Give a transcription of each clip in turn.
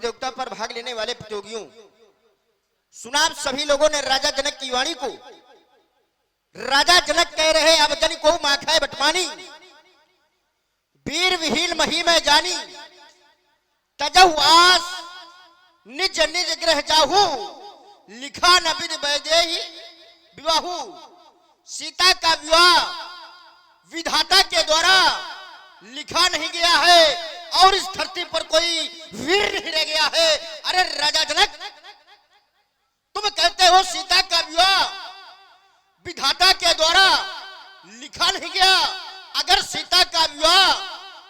प्रतियोगिता पर भाग लेने वाले प्रतियोगियों, सुना आप सभी लोगों ने राजा जनक की वाणी को। राजा जनक कह रहे अब जन को माखा बटमानी, वीर विहीन मही में जानी, तजहु आस निज निज ग्रह जाहू, लिखा न बिन वैदेही विवाहू। सीता का विवाह विधाता के द्वारा लिखा नहीं गया है और इस धरती पर कोई वीर नहीं रह गया है। अरे राजा जनक, तुम कहते हो सीता का विवाह विधाता के द्वारा लिखा नहीं गया। अगर सीता का विवाह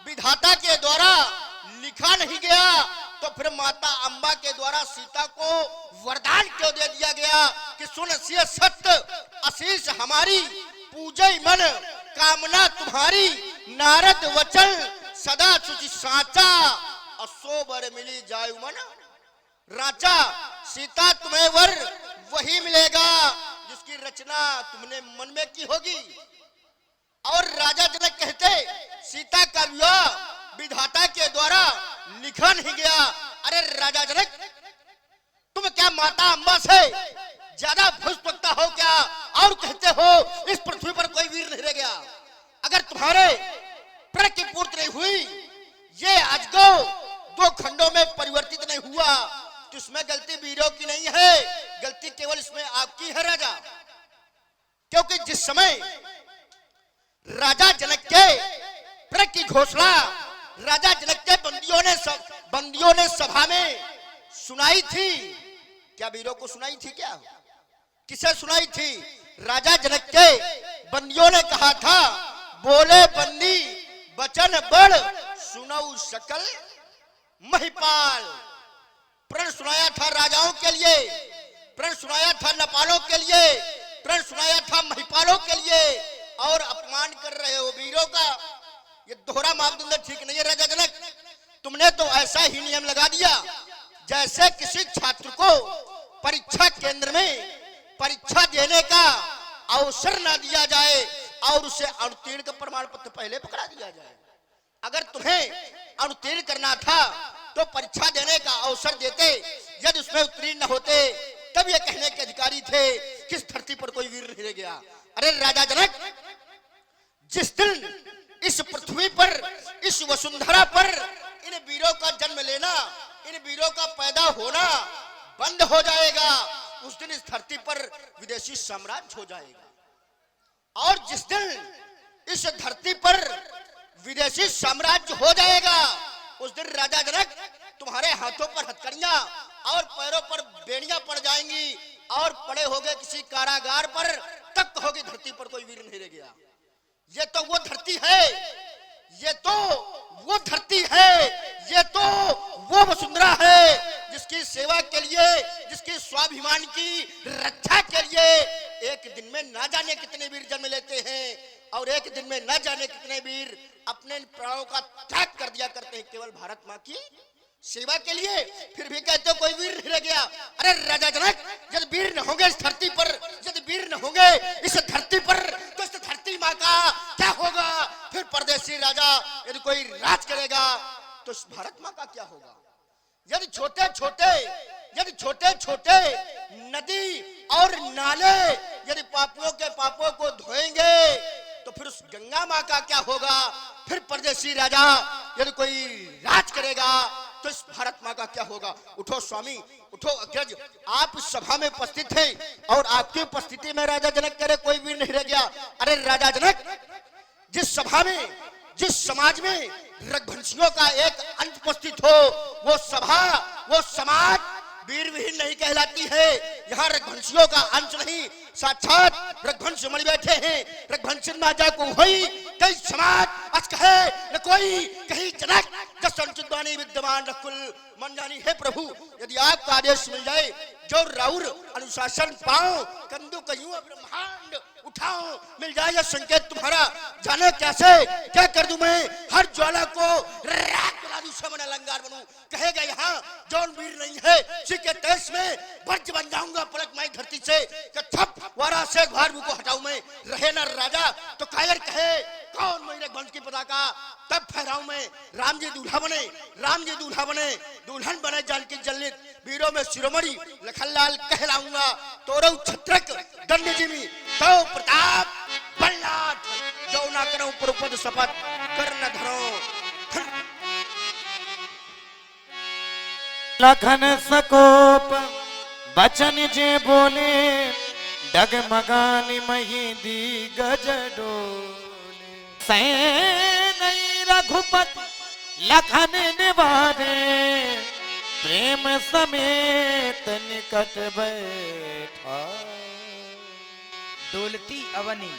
विधाता के द्वारा लिखा नहीं गया तो फिर माता अंबा के द्वारा सीता को वरदान क्यों दे दिया गया कि सुन सिय सत्य आशीष हमारी, पूजे मन कामना तुम्हारी, नारद वचन सदा सुचि साचा, असोबर मिली जायु मन राचा। सीता तुम्हें वर वही मिलेगा जिसकी रचना तुमने मन में की होगी। और राजा जनक कहते सीता का विवाह विधाता के द्वारा लिखा नहीं गया। अरे राजा जनक, तुम क्या माता अंबा से ज्यादा भुष्पक्ता हो क्या? और कहते हो इस पृथ्वी पर कोई वीर नहीं रह गया। अगर तुम्हारे प्रण की पूर्ति नहीं हुई, ये आज दो खंडों में परिवर्तित नहीं हुआ तो इसमें गलती वीरों की नहीं है, गलती केवल इसमें आपकी है राजा। क्योंकि जिस समय राजा जनक के प्रण की घोषणा राजा जनक के बंदियों ने सभा में सुनाई थी, क्या वीरों को सुनाई थी? क्या किसे सुनाई थी? राजा जनक के बंदियों ने कहा था, बोले बंदी वचन बड़ सुनऊ सकल महिपाल। प्रण सुनाया था राजाओं के लिए, प्रण सुनाया था नपालों के लिए, प्रण सुनाया था महिपालों के लिए, और अपमान कर रहे हो वीरों का। ये दोहरा मापदंड ठीक नहीं है राजा जनक। तुमने तो ऐसा ही नियम लगा दिया जैसे किसी छात्र को परीक्षा केंद्र में परीक्षा देने का अवसर ना दिया जाए और उसे अनुत्तीर्ण का प्रमाण पत्र पहले पकड़ा दिया जाए। अगर तुम्हें अनुत्तीर्ण करना था तो परीक्षा देने का अवसर देते, यदि उसमें उत्तीर्ण न होते तब ये कहने के अधिकारी थे कि इस धरती पर कोई वीर नहीं रह गया। अरे राजा जनक, जिस दिन इस पृथ्वी पर, इस वसुंधरा पर इन वीरों का जन्म लेना, इन वीरों का पैदा होना बंद हो जाएगा, उस दिन इस धरती पर विदेशी साम्राज्य हो जाएगा। और जिस दिन इस धरती पर विदेशी साम्राज्य हो जाएगा, उस दिन राजा जनक तुम्हारे हाथों पर हथकड़ियां और पैरों पर बेड़ियां पड़ जाएंगी और पड़े होगे किसी कारागार पर, तब कहोगे धरती पर कोई वीर नहीं रह गया। ये तो वो धरती है, ये तो वो धरती है, ये तो वो वसुंधरा है जिसकी सेवा के लिए, जिसकी स्वाभिमान की रक्षा के लिए एक दिन में ना जाने कितने वीर जन्म लेते हैं और एक दिन में ना जाने कितने वीर अपने प्राणों का त्याग कर दिया करते हैं केवल भारत माँ की सेवा के लिए। फिर भी कहते हो कोई वीर नहीं रह गया। अरे राजा जनक, यदि वीर न होंगे इस धरती पर, यदि वीर न होंगे इस धरती पर, तो इस धरती माँ का क्या होगा? फिर परदेसी राजा यदि कोई राज करेगा तो इस भारत माँ का क्या होगा? यदि छोटे छोटे नदी और नाले यदि पापियों के पापों को धोएंगे तो फिर उस गंगा माँ का क्या होगा? फिर परदेसी राजा यदि कोई राज करेगा तो इस भारत माँ का क्या होगा? उठो स्वामी, उठो अग्रज, आप इस सभा में उपस्थित हैं और आपकी उपस्थिति में राजा जनक करे कोई वीर नहीं रह गया। अरे राजा जनक, जिस सभा में, जिस समाज में रघुवंशियों का एक अंश उपस्थित हो, वो सभा, वो समाज वीर विहीन नहीं कहलाती है। यहाँ रघुवंशियों का अंश नहीं, साक्षात रघुवंश मर बैठे हैं। रघुवंश राजा को हुई कई समाज आज कहे न कोई कहीं जनक जसंचितवाणी विद्यमान रकुल मन जानी। है प्रभु, यदि आपका आदेश मिल जाए, जो राउर अनुशासन पाओ, कंदु कयूं ब्रह्मांड उठाओ, मिल जाए यह संकेत तुम्हारा, जाने कैसे क्या कर दूं मैं, हर ज्वाला को राख बना दूं, समन अलंकार बनूं। कहेगा यहाँ जौन वीर नहीं है, उसी के तेज में वर्ज बन जाऊंगा पलक माई धरती से, कि थप वारा से घर को हटाऊं मैं। रहे न राजा तो कायर कहे कौन मेरे वंश की पताका तब फहराऊं मैं। राम जी दूल्हा बने, राम जी दूल्हा बने, दुल्हन बने जानकी जल्लित, वीरों में शिरोमणि लखनलाल कहलाऊंगा। तोरऊ छत्रक दंड जिमी तो प्रताप बल्लाट, जो ना करो पुरपद शपथ कर न धरो। लखन सकोप बचन जे बोले, डगमगानी मही दी गज डोले। सैन रघुपति लखन निवारे, प्रेम समेत निकट बैठा। डोलती अवनी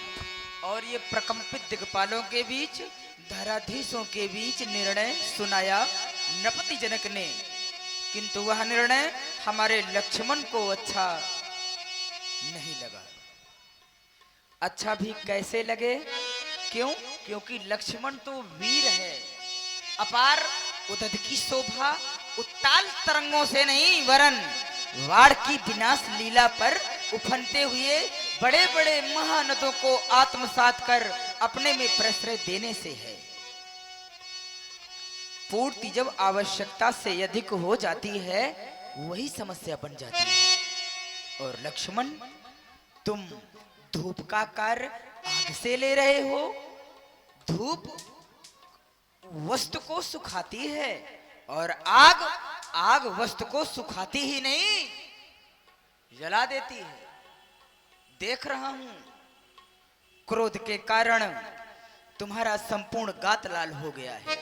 और ये प्रकंपित दिग्पालों के बीच, धराधीशों के बीच निर्णय सुनाया नृपति जनक ने। किंतु वह निर्णय हमारे लक्ष्मण को अच्छा नहीं लगा। अच्छा भी कैसे लगे? क्यों? क्योंकि लक्ष्मण तो वीर है, अपार उदध की शोभा उत्ताल तरंगों से नहीं, वरन वाड़ की विनाश लीला पर उफनते हुए बड़े बड़े महानदों को आत्मसात कर अपने में प्रश्रय देने से है। पूर्ति जब आवश्यकता से अधिक हो जाती है, वही समस्या बन जाती है। और लक्ष्मण, तुम धूप का कार्य आग से ले रहे हो। धूप वस्तु को सुखाती है और आग वस्तु को सुखाती ही नहीं, जला देती है। देख रहा हूं, क्रोध के कारण तुम्हारा संपूर्ण गात लाल हो गया है।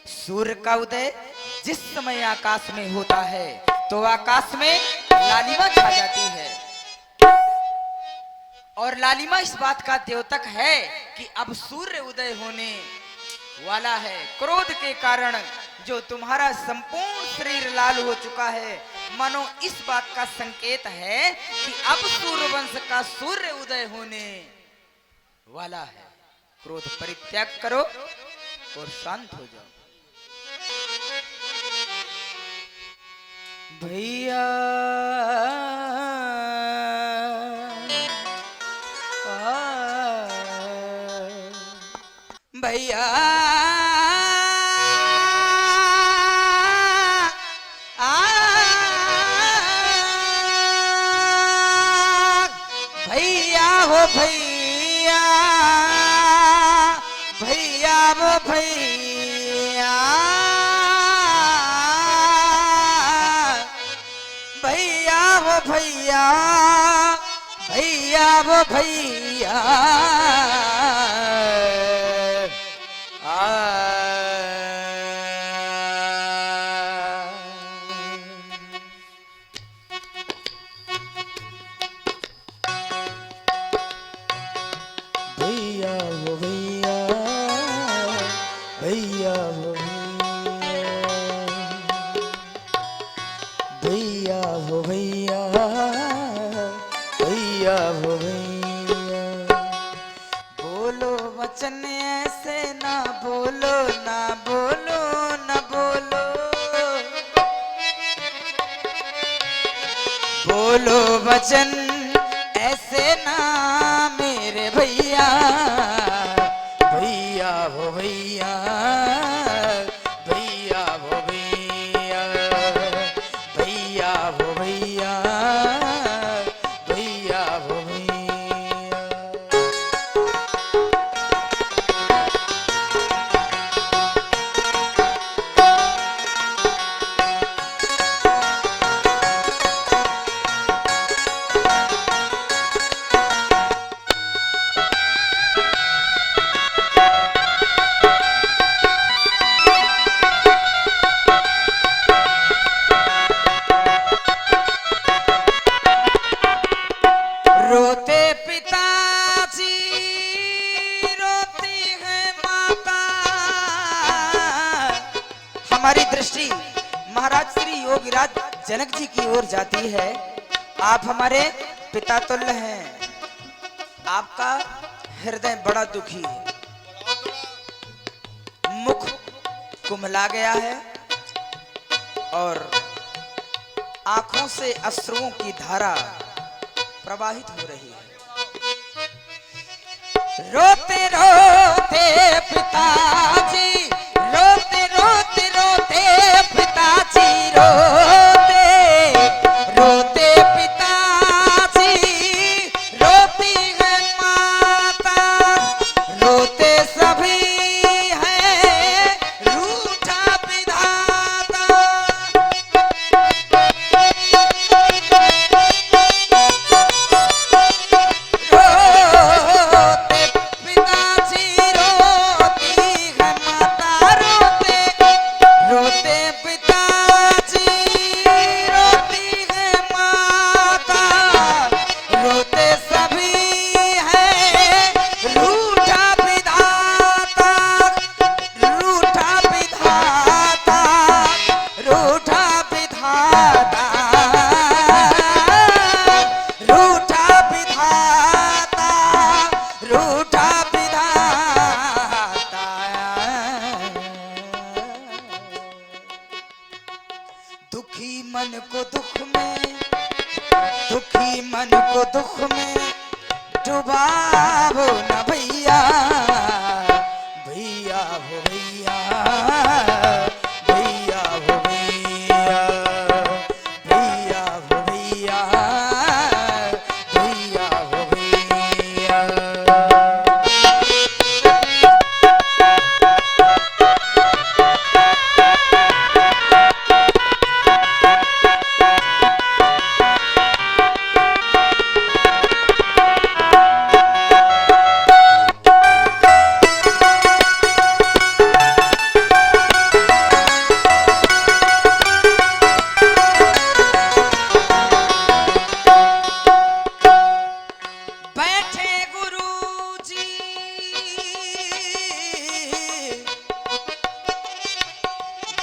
सूर्य का उदय जिस समय आकाश में होता है, तो आकाश में लालिमा छा जाती है। और लालिमा इस बात का द्योतक है कि अब सूर्य उदय होने वाला है। क्रोध के कारण जो तुम्हारा संपूर्ण शरीर लाल हो चुका है, मानो इस बात का संकेत है कि अब सूर्यवंश का सूर्य उदय होने वाला है। क्रोध परित्याग करो और शांत हो जाओ। भैया भैया भैया हो भैया, भैया वो भैया, भैया वो भैया, भैया वो भैया। भैया हो भैया, भैया हो भैया, हो भैया, भैया हो भैया। बोलो वचन ऐसे ना बोलो, ना बोलो, ना बोलो। बोलो वचन ऐसे ना मेरे भैया। भैया हो भैया, भैया हो भैया, भैया हो भैया, भैया हो भैया। रोते पिताजी, रोती है माता। हमारी दृष्टि महाराज श्री योगीराज जनक जी की ओर जाती है। आप हमारे पिता तुल्य हैं। आपका हृदय बड़ा दुखी है, मुख कुम्हला गया है और आंखों से अश्रुओं की धारा प्रवाहित हो रही है। रोते रोते पिताजी, रोते रोते रोते पिताजी, रोते रोते पिताजी, रोती है माता, रोते सभी है रूठा विधाता। रोते पिताजी, रोती है माता, रोते रोते पिताजी, रोती है माता, रोते सभी है रूठा विधाता, रूठा विधाता, रूठा विधाता, रूठा विधाता, रूठा विधाता। दुखी मन को दुख में, दुखी मन को दुख में डुबाओ न भैया, भैया हो भैया, भैया हो भैया, भैया हो भैया, भैया हो भैया। बैठे गुरुजी,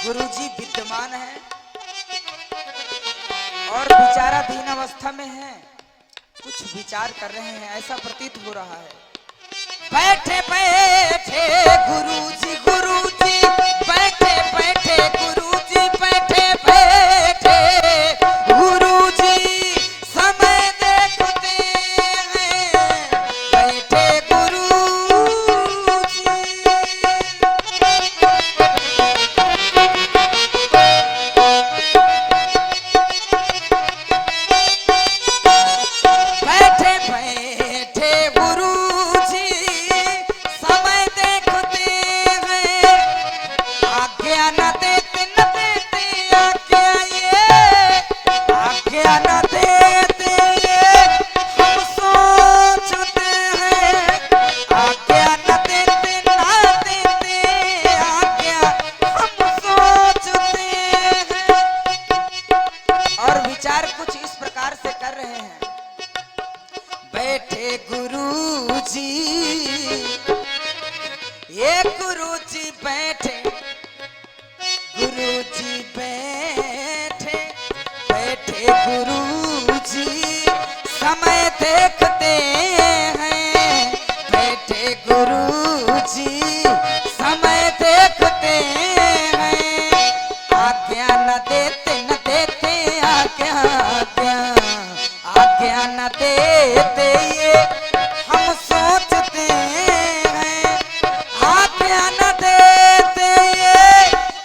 गुरुजी विद्यमान है और विचाराधीन अवस्था में है, कुछ विचार कर रहे हैं ऐसा प्रतीत हो रहा है। बैठे बैठे गुरुजी, गुरुजी बैठे बैठे गुरुजी, बैठे बैठे गुरुजी समय देखते हैं, बैठे गुरुजी। बैठे बैठे गुरुजी समय देखते हैं, आज्ञा न देते न देते आज्ञा ये, आज्ञा न देते ये हम सोचते हैं, आज्ञा न देते न देते आज्ञा हम सोचते हैं। और विचार कुछ इस प्रकार से कर रहे हैं। बैठे गुरुजी, ये गुरुजी बैठे, गुरुजी बैठे बैठे गुरुजी समय देखते हैं, बैठे गुरुजी समय देखते हैं, आज्ञा न देते न देते आज्ञा, आज्ञा आज्ञा न देते ये हम सोचते हैं, आज्ञा न देते ये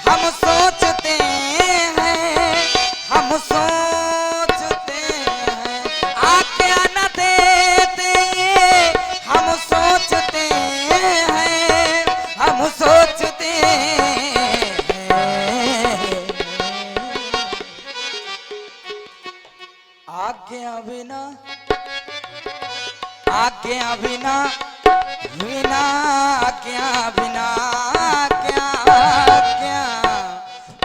हम सोचते हैं, हम सोचते हैं, आज्ञा न देते ये हम सोचते हैं, हम सोचते हैं। आज्ञा बिना, आज्ञा बिना, बिना आज्ञा बिना, आज्ञा आज्ञा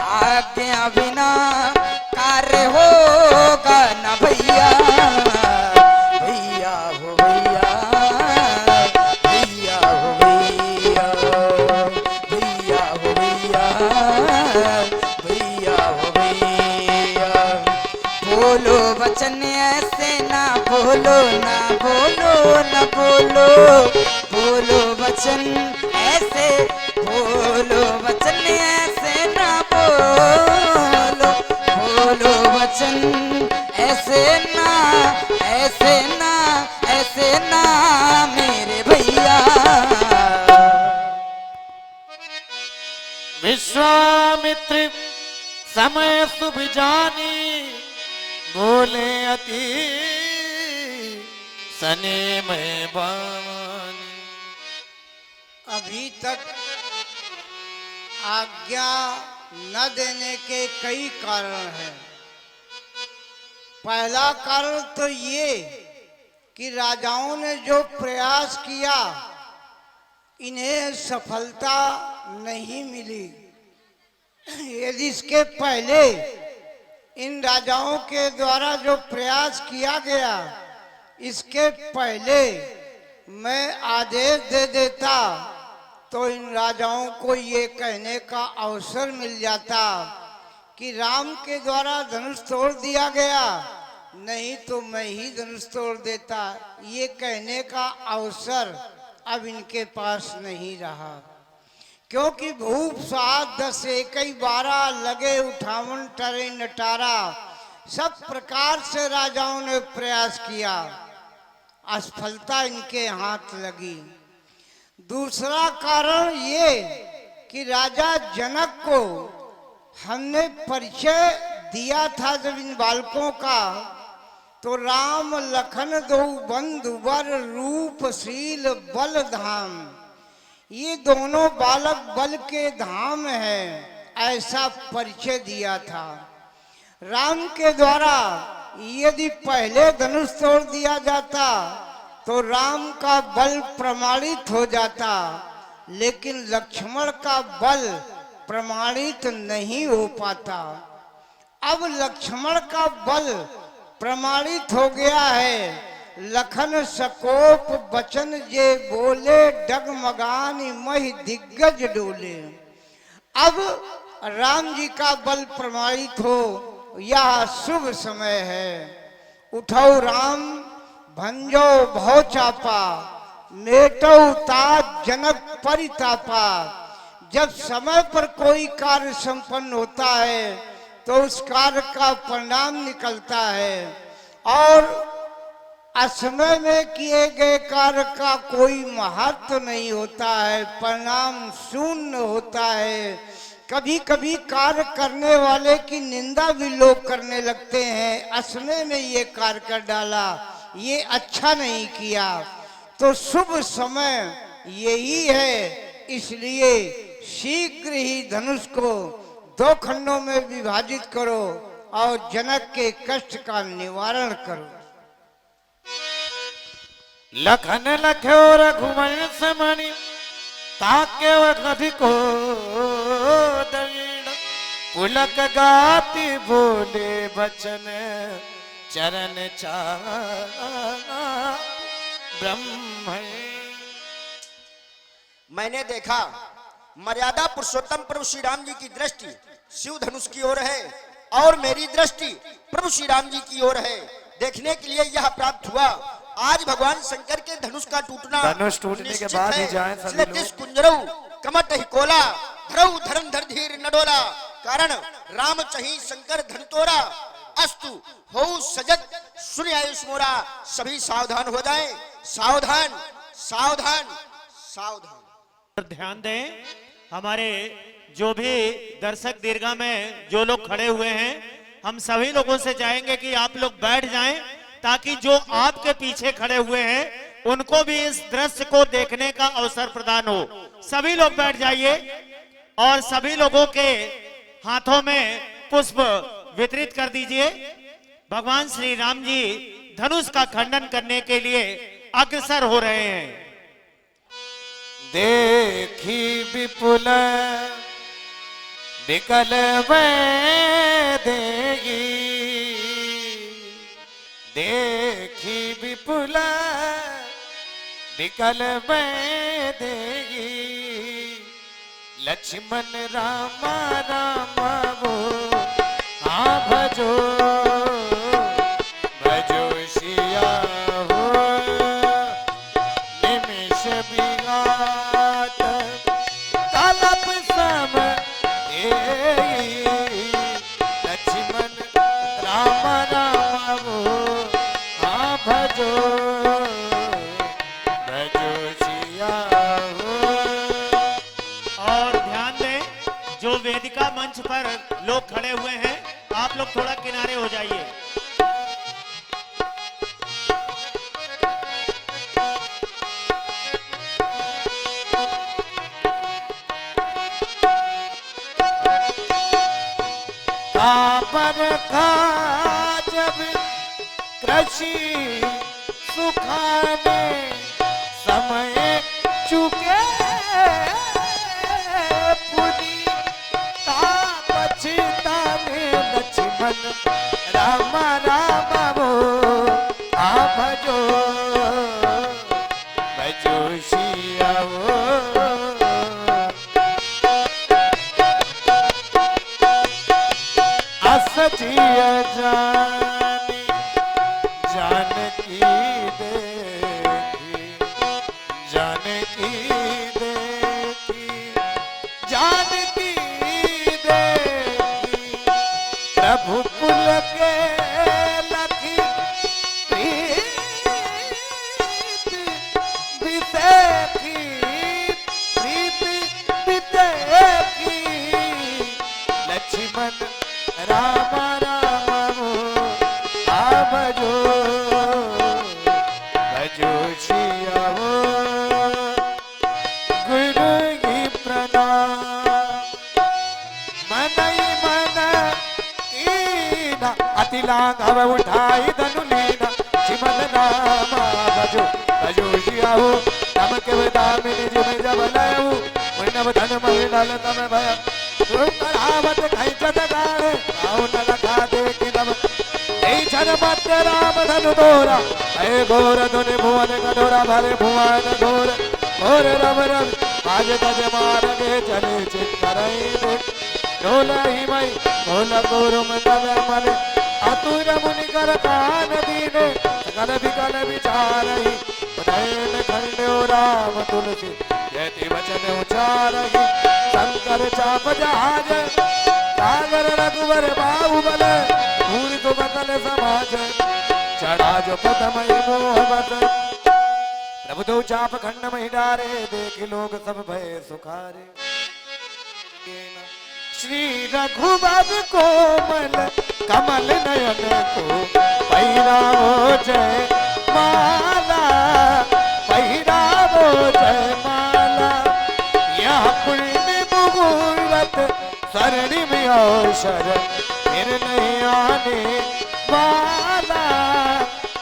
आज्ञा बिना कार्य होगा न भैया, भैया हो भैया, भैया हो भैया, भैया हो भैया, भैया हो भैया। बोलो वचन ऐसे ना बोलो, ना बोलो, ना बोलो, बोलो वचन ऐसे, बोलो वचन ऐसे ना बोलो, बोलो वचन ऐसे ना, ऐसे ना, ऐसे ना मेरे भैया, विश्वामित्र समय शुभ जानी, बोले अति सने में बानी। अभी तक आज्ञा न देने के कई कारण हैं। पहला कारण तो ये कि राजाओं ने जो प्रयास किया इन्हें सफलता नहीं मिली। यदि इसके पहले इन राजाओं के द्वारा जो प्रयास किया गया, इसके पहले मैं आदेश दे देता तो इन राजाओं को ये कहने का अवसर मिल जाता कि राम के द्वारा धनुष तोड़ दिया गया, नहीं तो मैं ही धनुष तोड़ देता। ये कहने का अवसर अब इनके पास नहीं रहा, क्योंकि भूप सात दस एकई 12 लगे उठावन टरे नटारा। सब प्रकार से राजाओं ने प्रयास किया, असफलता इनके हाथ लगी। दूसरा कारण ये कि राजा जनक को हमने परिचय दिया था जब इन बालकों का, तो राम लखन दो बंधु वर रूपशील बल धाम। ये दोनों बालक बल के धाम हैं, ऐसा परिचय दिया था। राम के द्वारा यदि पहले धनुष तोड़ दिया जाता तो राम का बल प्रमाणित हो जाता, लेकिन लक्ष्मण का बल प्रमाणित नहीं हो पाता। अब लक्ष्मण का बल प्रमाणित हो गया है। लखन सकोप बचन जे बोले, डगमगानी महि दिग्गज डोले। अब राम जी का बल प्रमाणित हो, यह शुभ समय है। उठो राम भंजो भव चापा, मेटो ताज जनक परितापा। जब समय पर कोई कार्य संपन्न होता है तो उस कार्य का परिणाम निकलता है, और असमय में किए गए कार्य का कोई महत्व नहीं होता है, परिणाम शून्य होता है। कभी कभी कार्य करने वाले की निंदा भी लोग करने लगते हैं, असमय में ये कार्य कर डाला, ये अच्छा नहीं किया। तो शुभ समय यही है, इसलिए शीघ्र ही धनुष को 2 खंडों में विभाजित करो और जनक के कष्ट का निवारण करो। लखन लख्यो रघुवंश मणि, ताके वखधि को दीन। पुलक गाति बोले बचन, चरण ब्रह्म। मैंने देखा मर्यादा पुरुषोत्तम प्रभु श्री राम जी की दृष्टि शिव धनुष की ओर है और मेरी दृष्टि प्रभु श्री राम जी की ओर है। देखने के लिए यह प्राप्त हुआ। आज भगवान शंकर के धनुष का टूटना, धनुष टूटने के बाद ही जाएं सभी लोग। कुंजरऊ कमट ही कोला, धरऊ धरम धर धीर नडोला। कारण राम चही शंकर धन तोरा, अस्तु हो सजग सुन आयुष मोरा। सभी सावधान हो जाएं, सावधान सावधान सावधान। ध्यान दें, हमारे जो भी दर्शक दीर्घा में जो लोग खड़े हुए हैं, हम सभी लोगों से चाहेंगे कि आप लोग बैठ जाएं, ताकि जो आपके पीछे खड़े हुए हैं उनको भी इस दृश्य को देखने का अवसर प्रदान हो। सभी लोग बैठ जाइए और सभी लोगों के हाथों में पुष्प वितरित कर दीजिए। भगवान श्री राम जी धनुष का खंडन करने के लिए अग्रसर हो रहे हैं। देखी विपुल विकल देगी, देखी विपुल विकल देगी। लक्ष्मण राम राम वो हाँ भजो, भजो सिया हो निमिष बिघात कलप सम देई। लक्ष्मण राम राम वो हाँ भजो, भजो सिया हो। और ध्यान दें, जो पर लोग खड़े हुए हैं, आप लोग थोड़ा किनारे हो जाइए। पर खा जब कृषि सुखाने समय चुके पुनी का पछताने लक्ष्मण राम राम वो आ भजो भजो सिया वो असजिया जानी जानकी देखी जानकी देखी जानकी देखी प्रभु पुल के लखी प्रीत विदेखी प्रीत विदेखी लक्ष्मण राम राम आ भजो भजो सिया वो गुरु की प्रणाम मन ही मन कीना अति लाघव उठाई धनु लीना श्रीमद राम भजो भजो सिया वो नम के दामिनी जिम जब लयऊ मुनव धन महिलाल तम भय रावत खैचत गाणे आओ न लखा दे किनव ei छन मध्य राम धनु दोरा ऐ घोर धुनि भुवन कठोरा भरे भुवन घोर घोर रव रवि आज तज मार्गे चले चित करई दे ढोल ही मई ढोल गोरुम तब मन अतुर मुनि कर कान दीने सकल विकल विचारहि उदयन खंड्यो राम तुलसी यति वचन उचारहि शंकर चाप जहाज सागर रघुवर बाहुबल भूरि तो बकल समाज चढ़ा जो पदमय मोहबत प्रभु दो चाप खंड मही डारे देख लोग सब भय सुखारे श्री रघुबर कोमल कमल नयन को पैरावो जय माला पैरावो जय माला यह पुण्य मुहूर्त शरणि में अवसर फिर नहीं आने वाला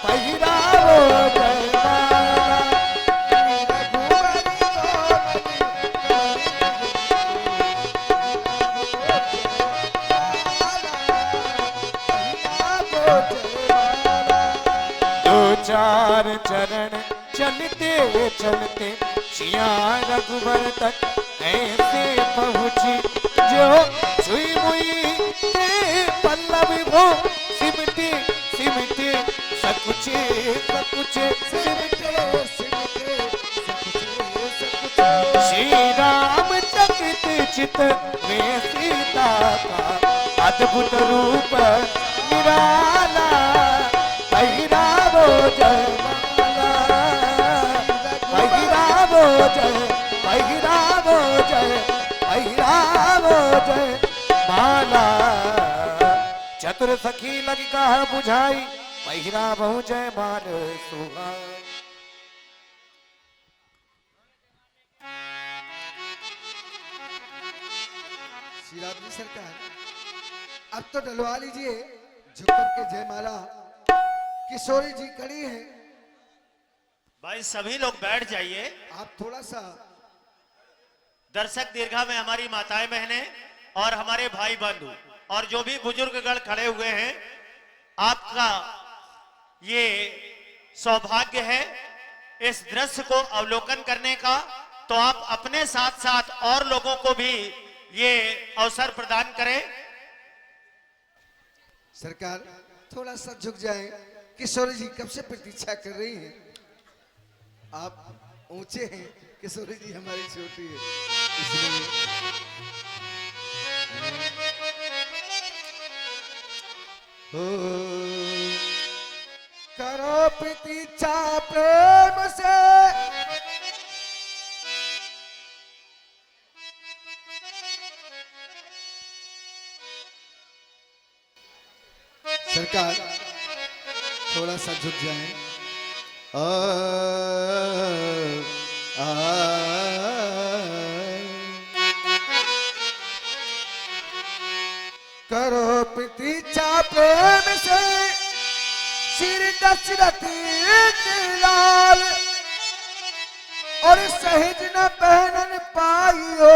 पैरावो जय माला चार चरण चलते चलते सिया रघुबर तक ऐसे पहुँची जो छुई मुई पल्लव वो सिमटे सिमटे सकुचे सकुचे सिमटे सिमटे श्री राम चकित चित में सीता का अद्भुत रूप निराला पैरावो जय माला पैरावो जय पैरावो जय पैरावो जय माला चतुर सखी लगी कहा बुझाई पैरावो जय माल सुहाई श्री सरकार अब तो डलवा लीजिए झुक करके जयमाला किशोरी जी खड़ी है। भाई सभी लोग बैठ जाइए। आप थोड़ा सा दर्शक दीर्घा में हमारी माताएं बहनें और हमारे भाई बंधु और जो भी बुजुर्गगण खड़े हुए हैं, आपका ये सौभाग्य है इस दृश्य को अवलोकन करने का, तो आप अपने साथ साथ और लोगों को भी ये अवसर प्रदान करें। सरकार थोड़ा सा झुक जाएं। किशोरी जी कब से प्रतीक्षा कर रही हैं। आप ऊंचे हैं, किशोरी जी हमारी छोटी है, इसलिए करो प्रतीक्षा प्रेम से सरकार थोड़ा सा झुक जाए। आ, आ, करो प्रतीक्षा प्रेम से श्री दशरथ के लाल, और सहज न पहनन पाइयो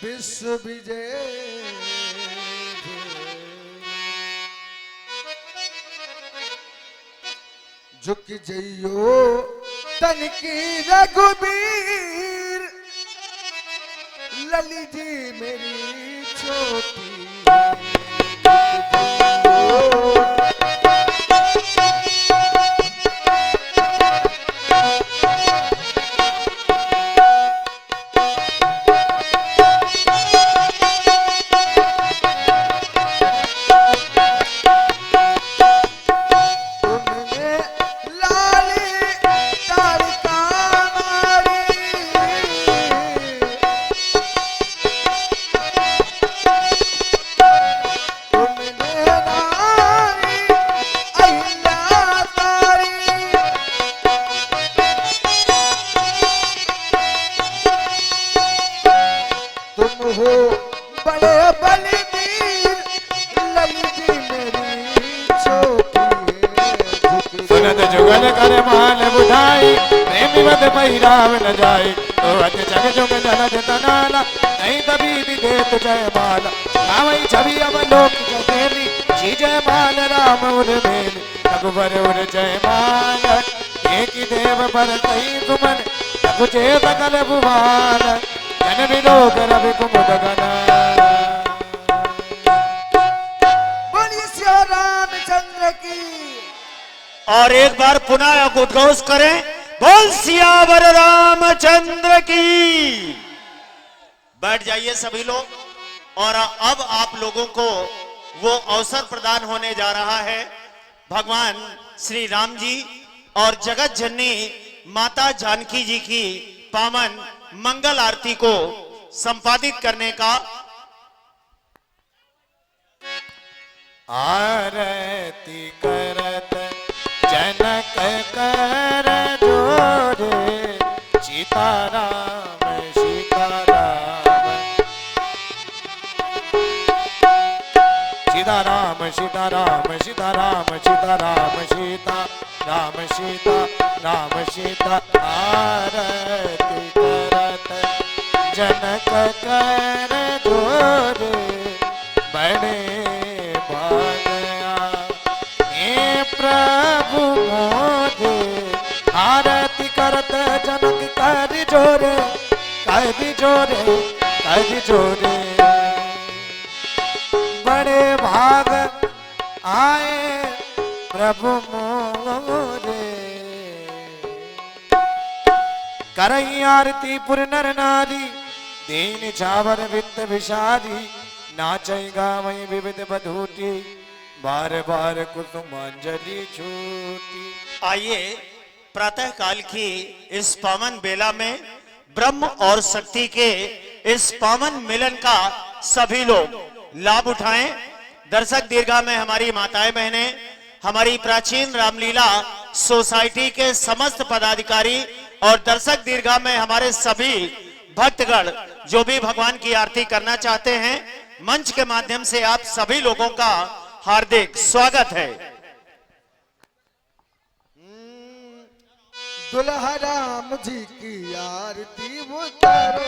विश्व विजय। झुक जइयो तन की रघुबीर, लली जी मेरी छोटी जुगल कर माल बुढ़ाई, प्रेमी मत पहिराव न जाए। तो अत जग जुग जलद तनाला, नहीं तभी भी दे तुझे माला। रावई छवि अब लोक जतेली, जी जय माल राम उर मेल। रघुवर उर जय माल, एक ही देव पर कई सुमन। रघुचे सकल भुवन, जन विलोक रवि कुमुद गण। बोलिए श्री रामचंद्र की। और एक बार पुनः उद्घोष करें, बोल सियावर रामचंद्र की। बैठ जाइए सभी लोग। और अब आप लोगों को वो अवसर प्रदान होने जा रहा है भगवान श्री राम जी और जगत जननी माता जानकी जी की पावन मंगल आरती को संपादित करने का। आरती करत जनक कर जोरे, सीताराम सीताराम सीताराम सीताराम सीताराम सीताराम सीता राम सीता राम सीता। आरती करत जनक कर जोरे, बड़े प्रभु मोदे। आरती करत जनक कर जोरे, कर जोरे कर जोरे। बड़े भाग आए प्रभु मोरे, करई आरती पुर नर नारी। दीन छावर वित्त विषारी, नाचई गावई विविध बधूटी। बार बार कुसुमांजलि छूटी। आइए प्रातः काल की इस पावन बेला में ब्रह्म और शक्ति के इस पावन मिलन का सभी लोग लाभ उठाएं। दर्शक दीर्घा में हमारी माताएं बहनें, हमारी प्राचीन रामलीला सोसाइटी के समस्त पदाधिकारी और दर्शक दीर्घा में हमारे सभी भक्तगण जो भी भगवान की आरती करना चाहते हैं, मंच के माध्यम से आप सभी लोगों का हार्दिक स्वागत है। दुल्हा राम जी की आरती उतारो।